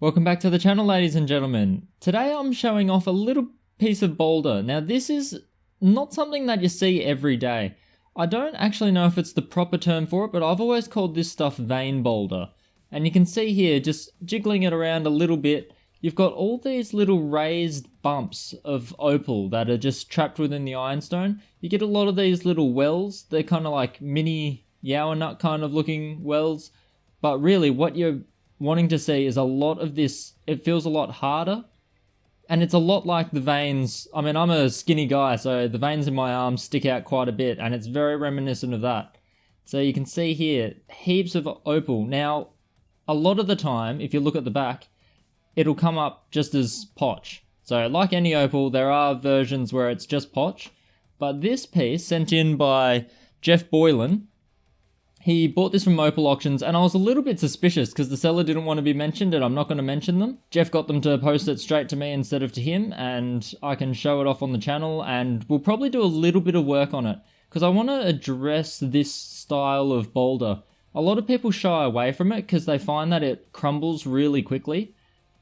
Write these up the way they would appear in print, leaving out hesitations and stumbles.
Welcome back to the channel, ladies and gentlemen. Today I'm showing off a little piece of boulder. Now this is not something that you see every day. I don't actually know if it's the proper term for it, but I've always called this stuff vane boulder. And you can see here, just jiggling it around a little bit, you've got all these little raised bumps of opal that are just trapped within the ironstone. You get a lot of these little wells. They're kind of like mini yaourt nut kind of looking wells. But really what you're wanting to see is a lot of this. It feels a lot harder, and it's a lot like the veins. I mean, I'm a skinny guy, so the veins in my arms stick out quite a bit, and it's very reminiscent of that. So you can see here, heaps of opal. Now, a lot of the time, if you look at the back, it'll come up just as potch. So like any opal, there are versions where it's just potch, but this piece sent in by Jeff Boylan, he bought this from Opal Auctions, and I was a little bit suspicious because the seller didn't want to be mentioned, and I'm not going to mention them. Jeff got them to post it straight to me instead of to him, and I can show it off on the channel, and we'll probably do a little bit of work on it because I want to address this style of boulder. A lot of people shy away from it because they find that it crumbles really quickly,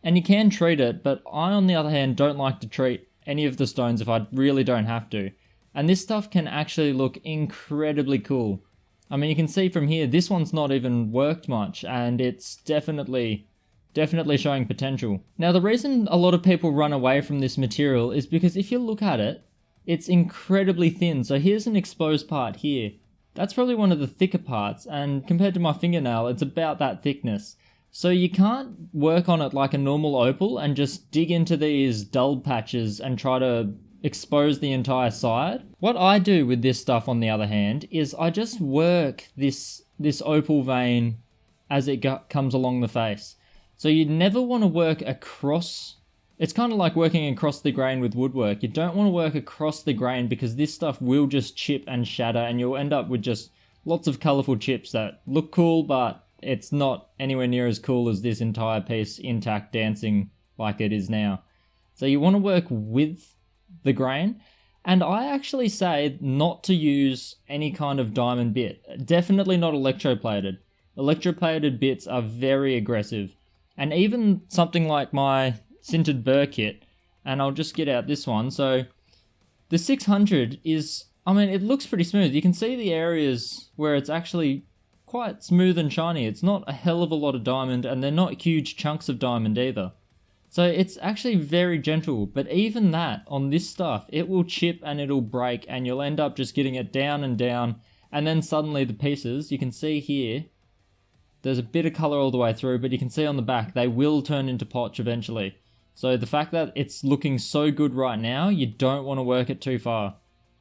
and you can treat it, but I, on the other hand, don't like to treat any of the stones if I really don't have to. And this stuff can actually look incredibly cool. I mean, you can see from here, this one's not even worked much, and it's definitely showing potential. Now, the reason a lot of people run away from this material is because if you look at it, it's incredibly thin. So here's an exposed part here. That's probably one of the thicker parts, and compared to my fingernail, it's about that thickness. So you can't work on it like a normal opal and just dig into these dull patches and try to expose the entire side. What I do with this stuff, on the other hand, is I just work this opal vein as it comes along the face. So you never want to work across. It's kind of like working across the grain with woodwork. You don't want to work across the grain because this stuff will just chip and shatter, and you'll end up with just lots of colorful chips that look cool, but it's not anywhere near as cool as this entire piece intact dancing like it is now. So you want to work with the grain, and I actually say not to use any kind of diamond bit. Definitely not electroplated. Electroplated bits are very aggressive, and even something like my sintered burr kit, and I'll just get out this one. So the 600 is, I mean, it looks pretty smooth. You can see the areas where it's actually quite smooth and shiny. It's not a hell of a lot of diamond, and they're not huge chunks of diamond either. So it's actually very gentle, but even that, on this stuff, it will chip and it'll break, and you'll end up just getting it down and down, and then suddenly the pieces, you can see here, there's a bit of color all the way through, but you can see on the back, they will turn into potch eventually. So the fact that it's looking so good right now, you don't want to work it too far.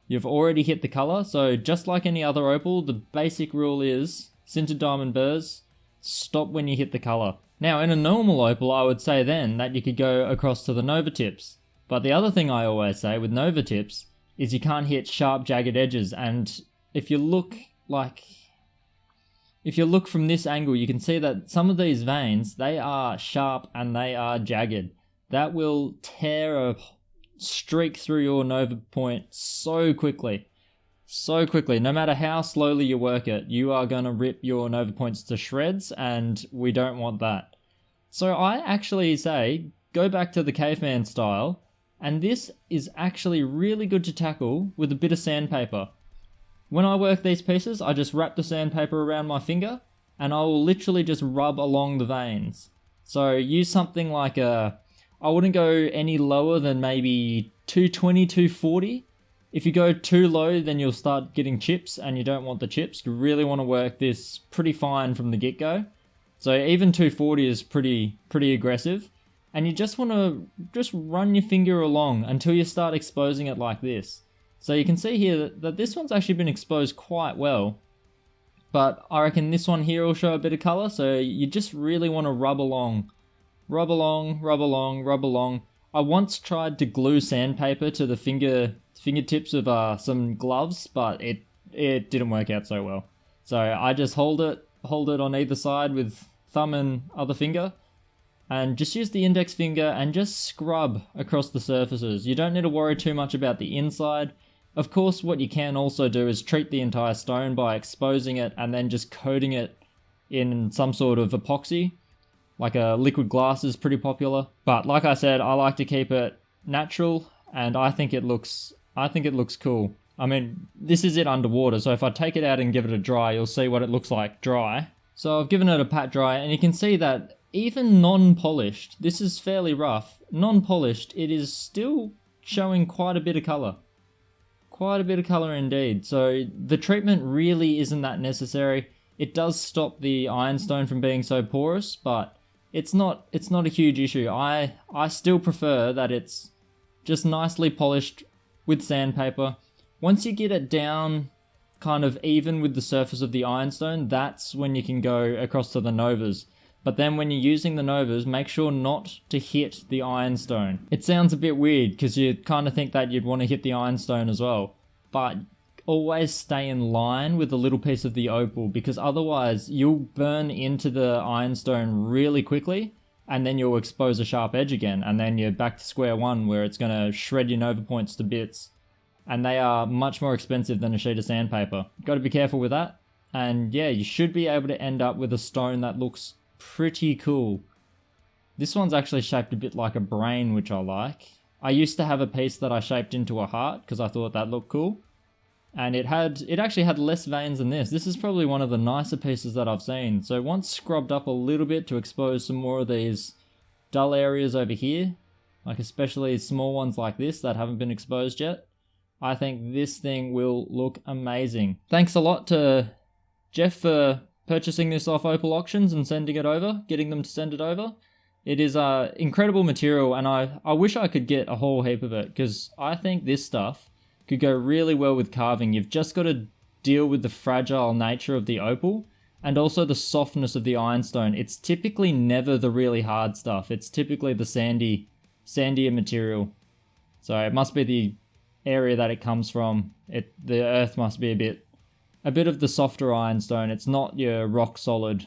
You've already hit the color, so just like any other opal, the basic rule is, sintered diamond burrs, stop when you hit the color. Now, in a normal opal, I would say then that you could go across to the nova tips. But the other thing I always say with nova tips is you can't hit sharp, jagged edges. And if you look from this angle, you can see that some of these veins, they are sharp and they are jagged. That will tear a streak through your nova point so quickly. So quickly. No matter how slowly you work it, you are going to rip your nova points to shreds, and we don't want that. So I actually say, go back to the caveman style, and this is actually really good to tackle with a bit of sandpaper. When I work these pieces, I just wrap the sandpaper around my finger, and I will literally just rub along the veins. So use something like I wouldn't go any lower than maybe 220, 240. If you go too low, then you'll start getting chips, and you don't want the chips. You really want to work this pretty fine from the get-go. So even 240 is pretty aggressive. And you just want to just run your finger along until you start exposing it like this. So you can see here that this one's actually been exposed quite well. But I reckon this one here will show a bit of color, so you just really want to rub along. Rub along, rub along, rub along. I once tried to glue sandpaper to the fingertips of some gloves, but it didn't work out so well. So I just hold it on either side with thumb and other finger, and just use the index finger and just scrub across the surfaces. You don't need to worry too much about the inside. Of course, what you can also do is treat the entire stone by exposing it and then just coating it in some sort of epoxy. Like a liquid glass is pretty popular. But like I said, I like to keep it natural, and I think it looks cool. I mean, this is it underwater, so if I take it out and give it a dry, you'll see what it looks like dry. So I've given it a pat dry, and you can see that even non-polished, this is fairly rough, non-polished, it is still showing quite a bit of colour. Quite a bit of colour indeed. So the treatment really isn't that necessary. It does stop the ironstone from being so porous, but it's not a huge issue. I still prefer that it's just nicely polished with sandpaper. Once you get it down kind of even with the surface of the ironstone, that's when you can go across to the novas. But then when you're using the novas, make sure not to hit the ironstone. It sounds a bit weird because you kind of think that you'd want to hit the ironstone as well. But always stay in line with a little piece of the opal, because otherwise you'll burn into the ironstone really quickly and then you'll expose a sharp edge again, and then you're back to square one where it's going to shred your nova points to bits. And they are much more expensive than a sheet of sandpaper. Got to be careful with that. And yeah, you should be able to end up with a stone that looks pretty cool. This one's actually shaped a bit like a brain, which I like. I used to have a piece that I shaped into a heart because I thought that looked cool. And it actually had less veins than this. This is probably one of the nicer pieces that I've seen. So once scrubbed up a little bit to expose some more of these dull areas over here, like especially small ones like this that haven't been exposed yet, I think this thing will look amazing. Thanks a lot to Jeff for purchasing this off Opal Auctions and sending it over, getting them to send it over. It is incredible material, and I wish I could get a whole heap of it, because I think this stuff could go really well with carving. You've just got to deal with the fragile nature of the opal and also the softness of the ironstone. It's typically never the really hard stuff. It's typically the sandier material. So it must be the area that it comes from. The earth must be a bit of the softer ironstone. It's not your rock solid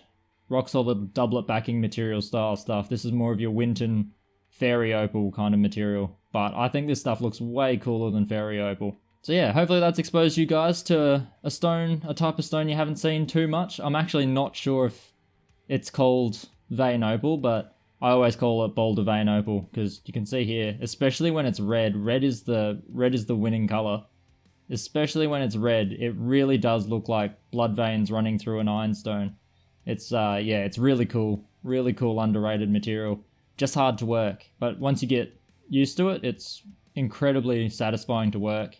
doublet backing material style stuff. This is more of your Winton fairy opal kind of material. But I think this stuff looks way cooler than fairy opal. So yeah, hopefully that's exposed you guys to a type of stone you haven't seen too much. I'm actually not sure if it's called vane opal, but I always call it Boulder vane opal, because you can see here, especially when it's red, red is the winning color. Especially when it's red, it really does look like blood veins running through an ironstone. It's it's really cool underrated material. Just hard to work, but once you get used to it, it's incredibly satisfying to work,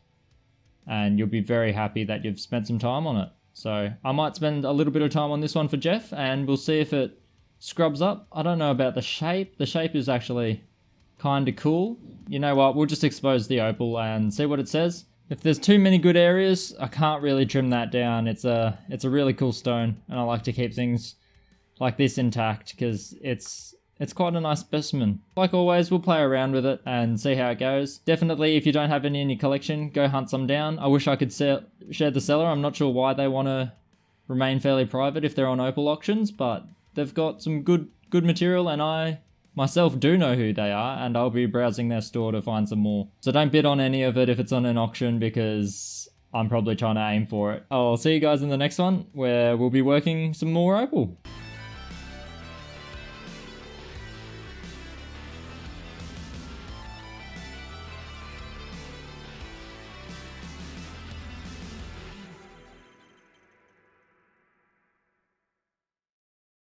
and you'll be very happy that you've spent some time on it. So I might spend a little bit of time on this one for Jeff, and we'll see if it scrubs up. I don't know about the shape. The shape is actually kind of cool. You know what? We'll just expose the opal and see what it says. If there's too many good areas, I can't really trim that down. It's a really cool stone, and I like to keep things like this intact because it's quite a nice specimen. Like always, we'll play around with it and see how it goes. Definitely, if you don't have any in your collection, go hunt some down. I wish I could share the seller. I'm not sure why they want to remain fairly private if they're on Opal Auctions, but they've got some good material, and I myself do know who they are, and I'll be browsing their store to find some more. So don't bid on any of it if it's on an auction, because I'm probably trying to aim for it. I'll see you guys in the next one, where we'll be working some more opal.